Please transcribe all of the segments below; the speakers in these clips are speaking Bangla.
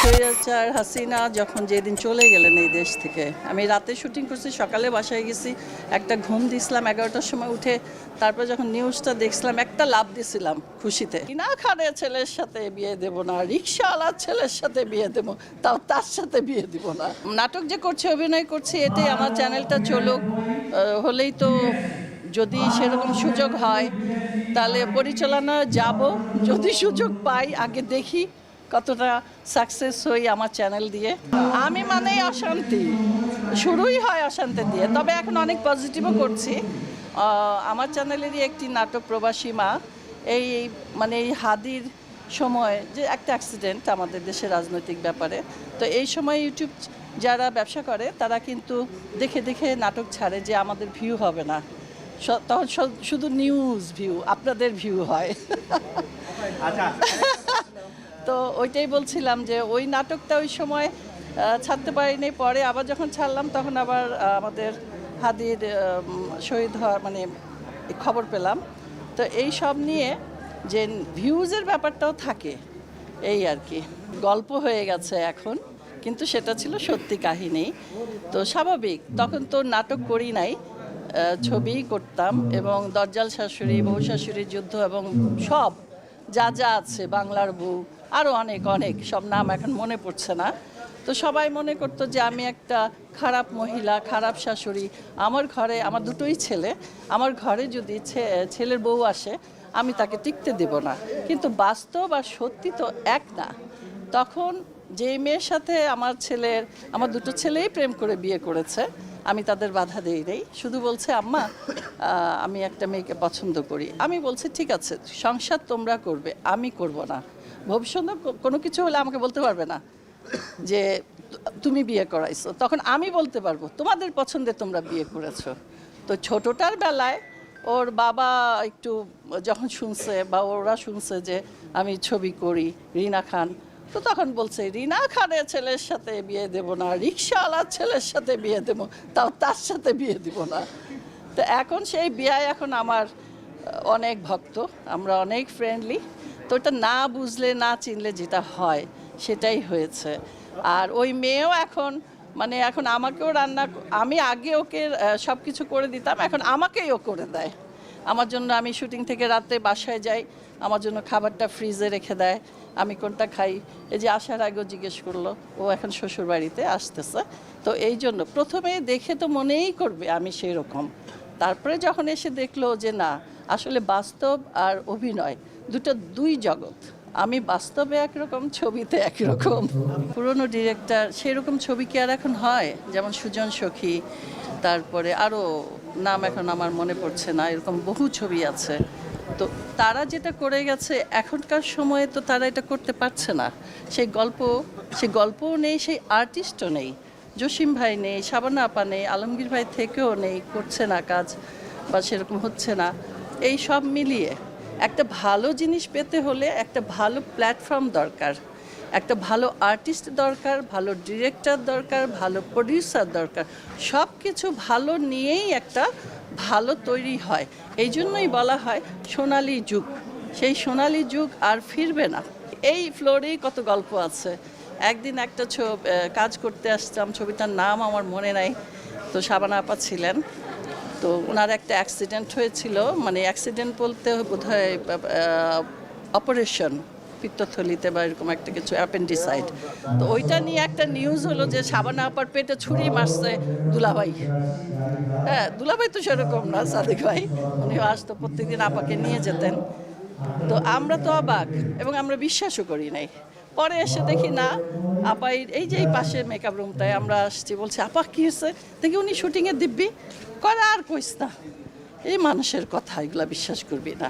স্বৈরাচার হাসিনা যখন যেদিন চলে গেলেন এই দেশ থেকে, আমি রাতে শুটিং করছি, সকালে বাসায় গেছি, একটা ঘুম দিয়েছিলাম, 11টার সময় উঠে তারপর যখন নিউজটা দেখছিলাম একটা লাভ দিয়েছিলাম খুশিতে। না খানে ছেলের সাথে বিয়ে দেব না, রিক্সাওয়ালার ছেলের সাথে বিয়ে দেব, তাও তার সাথে বিয়ে দিব না। নাটক যে করছি, অভিনয় করছি, এটাই আমার চ্যানেলটা চলুক, হলেই তো যদি সেরকম সুযোগ হয় তাহলে পরিচালনা যাব, যদি সুযোগ পাই আগে দেখি কতটা সাকসেস হই আমার চ্যানেল দিয়ে। আমি মানেই অশান্তি, শুরুই হয় অশান্তি দিয়ে, তবে এখন অনেক পজিটিভও করছি। আমার চ্যানেলেরই একটি নাটক প্রবাসী মা, এই মানে এই হাদির সময় যে একটা অ্যাক্সিডেন্ট আমাদের দেশের রাজনৈতিক ব্যাপারে, তো এই সময় ইউটিউব যারা ব্যবসা করে তারা কিন্তু দেখে দেখে নাটক ছাড়ে যে আমাদের ভিউ হবে না, তখন শুধু নিউজ ভিউ, আপনাদের ভিউ হয়। তো ওইটাই বলছিলাম যে ওই নাটকটা ওই সময় ছাড়তে পারিনি, পরে আবার যখন ছাড়লাম তখন আবার আমাদের হাদির শহীদ হওয়ার মানে খবর পেলাম। তো এই সব নিয়ে যে ভিউজের ব্যাপারটাও থাকে, এই আর কি। গল্প হয়ে গেছে এখন, কিন্তু সেটা ছিল সত্যি কাহিনী। তো স্বাভাবিক, তখন তো নাটক করি নাই, ছবি করতাম, এবং দজ্জাল শাশুড়ি, বউ শাশুড়ির যুদ্ধ এবং সব যা যা আছে, বাংলার বউ, আরও অনেক অনেক সব নাম এখন মনে পড়ছে না। তো সবাই মনে করতো যে আমি একটা খারাপ মহিলা, খারাপ শাশুড়ি। আমার ঘরে, আমার দুটোই ছেলে, আমার ঘরে যদি ছেলের বউ আসে আমি তাকে টিকতে দেব না। কিন্তু বাস্তব আর সত্যি তো এক না। তখন যে মেয়ের সাথে আমার দুটো ছেলেই প্রেম করে বিয়ে করেছে, আমি তাদের বাধা দেই নেই, শুধু বলছে আম্মা আমি একটা মেয়েকে পছন্দ করি। আমি বলছি ঠিক আছে, সংসার তোমরা করবে, আমি করব না। ভবিষ্যতে কোনো কিছু হলে আমাকে বলতে পারবে না যে তুমি বিয়ে করাইছো, তখন আমি বলতে পারবো তোমাদের পছন্দে তোমরা বিয়ে করেছো। তো ছোটটার বেলায় ওর বাবা একটু যখন শুনছে বা ওরা শুনছে যে আমি ছবি করি, রিনা খান, তো তখন বলছে রিনা খানের ছেলের সাথে বিয়ে দেব না, রিক্সাওয়ালার ছেলের সাথে বিয়ে দেব, তাও তার সাথে বিয়ে দিব না। তো এখন সেই বিয়ায় এখন আমার অনেক ভক্ত, আমরা অনেক ফ্রেন্ডলি। তো ওটা না বুঝলে না চিনলে যেটা হয় সেটাই হয়েছে। আর ওই মেয়েও এখন মানে এখন আমাকেও আমি আগে ওকে সব কিছু করে দিতাম, এখন আমাকেই ও করে দেয়। আমার জন্য, আমি শুটিং থেকে রাতে বাসায় যাই, আমার জন্য খাবারটা ফ্রিজে রেখে দেয়, আমি কোনটা খাই। এই যে আসার আগেও জিজ্ঞেস করলো, ও এখন শ্বশুর বাড়িতে আসতেছে। তো এই জন্য প্রথমে দেখে তো মনেই করবে আমি সেই রকম, তারপরে যখন এসে দেখলো যে না, আসলে বাস্তব আর অভিনয় দুই জগৎ। আমি বাস্তবে একরকম, ছবিতে একরকম। পুরনো ডিরেক্টর সেরকম ছবি কি আর এখন হয়? যেমন সুজন সখী, তারপরে আরও নাম এখন আমার মনে পড়ছে না, এরকম বহু ছবি আছে। তো তারা যেটা করে গেছে এখনকার সময়ে তো তারা এটা করতে পারছে না। সেই গল্পও নেই, সেই আর্টিস্টও নেই। জসিম ভাই নেই, শাবানা আপা নেই, আলমগীর ভাই থেকেও নেই, করছে না কাজ বা সেরকম হচ্ছে না। এই সব মিলিয়ে একটা ভালো জিনিস পেতে হলে একটা ভালো প্ল্যাটফর্ম দরকার, একটা ভালো আর্টিস্ট দরকার, ভালো ডিরেক্টর দরকার, ভালো প্রডিউসার দরকার। সব কিছু ভালো নিয়েই একটা ভালো তৈরি হয়। এই জন্যই বলা হয় সোনালী যুগ। সেই সোনালী যুগ আর ফিরবে না। এই ফ্লোরেই কত গল্প আছে। একদিন একটা কাজ করতে আসতাম, ছবিটার নাম আমার মনে নাই। তো শাবানা আপা ছিলেন, তো ওনার একটা অ্যাক্সিডেন্ট হয়েছিল, মানে অ্যাক্সিডেন্ট বলতে বোধহয় অপারেশন, পিত্তথলিতে বা এরকম একটা কিছু, অ্যাপেন্ডিসাইড। তো ওইটা নিয়ে একটা নিউজ হলো যে শাবানা আপার পেটে ছুরি মারছে দুলাভাই। হ্যাঁ, দুলাভাই তো সেরকম না, সাদিক ভাই, উনি আসতো প্রত্যেকদিন আপাকে নিয়ে যেতেন। তো আমরা তো অবাক, এবং আমরা বিশ্বাসও করি নাই। পরে এসে দেখি না, আপা এই যে এই পাশে মেকআপ রুমটায় আমরা আসছি, বলছি আপা কী হয়েছে, দেখি উনি শুটিংয়ে দিব্যি করে, আর কইস না, এই মানুষের কথা এগুলা বিশ্বাস করবি না।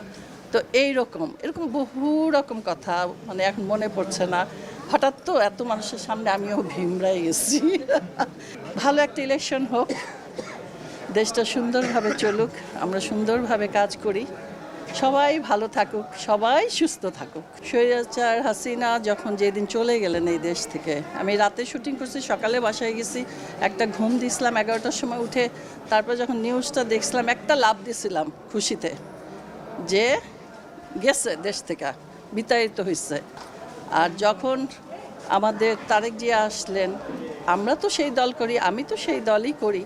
তো এরকম বহু রকম কথা, মানে এখন মনে পড়ছে না। হঠাৎ তো এত মানুষের সামনে আমিও ভিমরাই গেছি। ভালো একটা ইলেকশন হোক, দেশটা সুন্দরভাবে চলুক, আমরা সুন্দরভাবে কাজ করি, সবাই ভালো থাকুক, সবাই সুস্থ থাকুক। স্বৈরাচার হাসিনা যখন যেদিন চলে গেলেন এই দেশ থেকে, আমি রাতে শুটিং করছি, সকালে বাসায় গেছি, একটা ঘুম দিয়েছিলাম, 11টার সময় উঠে তারপর যখন নিউজটা দেখছিলাম একটা লাভ দিয়েছিলাম খুশিতে, যে গেছে দেশ থেকে, বিতাড়িত হয়েছে। আর যখন আমাদের তারেক জিয়া আসলেন, আমরা তো সেই দল করি, আমি তো সেই দলই করি।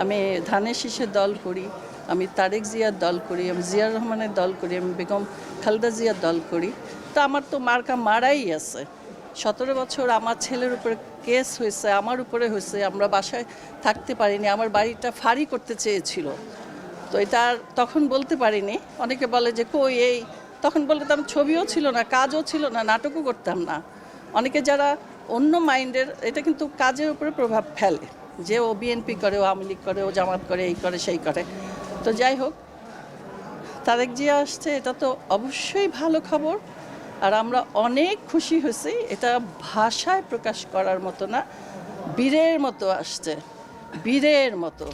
আমি ধানের শীষের দল করি, আমি তারেক জিয়ার দল করি, আমি জিয়ার রহমানের দল করি, আমি বেগম খালেদা জিয়ার দল করি। তো আমার তো মার্কা মারাই আছে। 17 বছর আমার ছেলের উপরে কেস হয়েছে, আমার উপরে হয়েছে, আমরা বাসায় থাকতে পারিনি, আমার বাড়িটা ফাঁড়ি করতে চেয়েছিল। তো এটা আর তখন বলতে পারিনি। অনেকে বলে যে কই এই, তখন বলতাম ছবিও ছিল না, কাজও ছিল না, নাটকও করতাম না। অনেকে যারা অন্য মাইন্ডের, এটা কিন্তু কাজের উপরে প্রভাব ফেলে, যে ও বিএনপি করে, ও আওয়ামী লীগ করে, ও জামাত করে, এই করে সেই করে। তো যাই হোক, তারেক জিয়া আসছে, এটা তো অবশ্যই ভালো খবর। আর আমরা অনেক খুশি হয়েছি, এটা ভাষায় প্রকাশ করার মতো না। বীরের মতো আসছে, বীরের মতো।